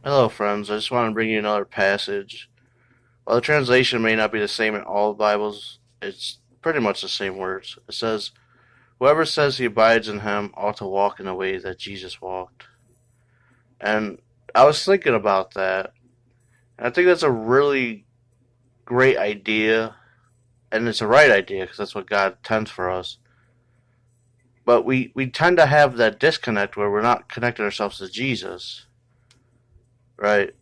Hello, friends. I just want to bring you another passage. While the translation may not be the same in all Bibles, it's pretty much the same words. It says, "Whoever says he abides in him ought to walk in the way that Jesus walked." And I was thinking about that, and I think that's a really great idea, and it's a right idea because that's what God intends for us. But we tend to have that disconnect where we're not connecting ourselves to Jesus, right?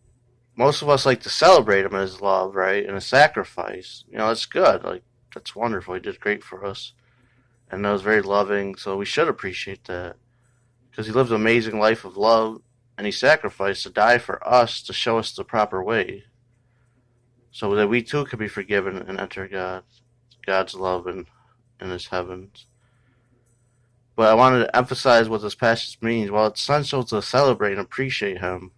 Most of us like to celebrate him as love, right? And a sacrifice. It's good. Like, that's wonderful. He did great for us. And that was very loving. So we should appreciate that. Because he lived an amazing life of love. And he sacrificed to die for us to show us the proper way. So that we too can be forgiven and enter God's love in his heavens. But I wanted to emphasize what this passage means. While it's essential to celebrate and appreciate him,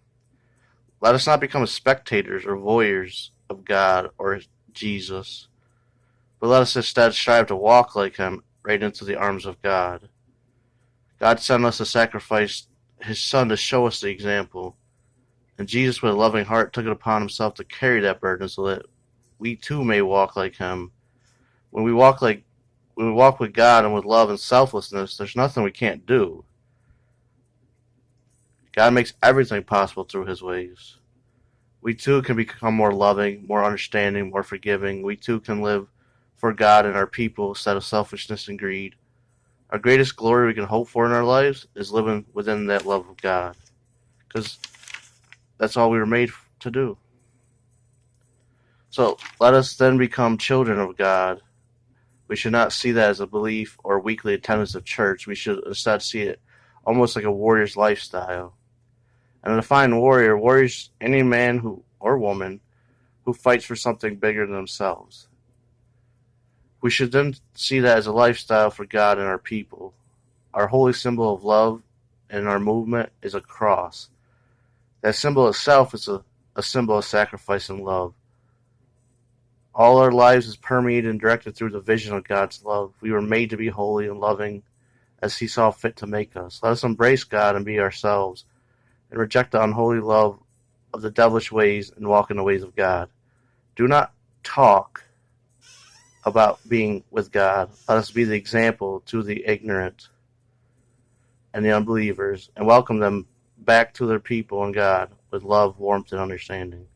let us not become spectators or voyeurs of God or Jesus, but let us instead strive to walk like him right into the arms of God. God sent us to sacrifice his son to show us the example, and Jesus with a loving heart took it upon himself to carry that burden so that we too may walk like him. When we walk like when we walk with God and with love and selflessness, there's nothing we can't do. God makes everything possible through his ways. We too can become more loving, more understanding, more forgiving. We too can live for God and our people instead of selfishness and greed. Our greatest glory we can hope for in our lives is living within that love of God, because that's all we were made to do. So let us then become children of God. We should not see that as a belief or weekly attendance of church. We should instead see it almost like a warrior's lifestyle. And a defined warriors any man who or woman who fights for something bigger than themselves. We should then see that as a lifestyle for God and our people. Our holy symbol of love and our movement is a cross. That symbol itself is a symbol of sacrifice and love. All our lives is permeated and directed through the vision of God's love. We were made to be holy and loving as he saw fit to make us. Let us embrace God and be ourselves, and reject the unholy love of the devilish ways and walk in the ways of God. Do not talk about being with God. Let us be the example to the ignorant and the unbelievers, and welcome them back to their people and God with love, warmth, and understanding.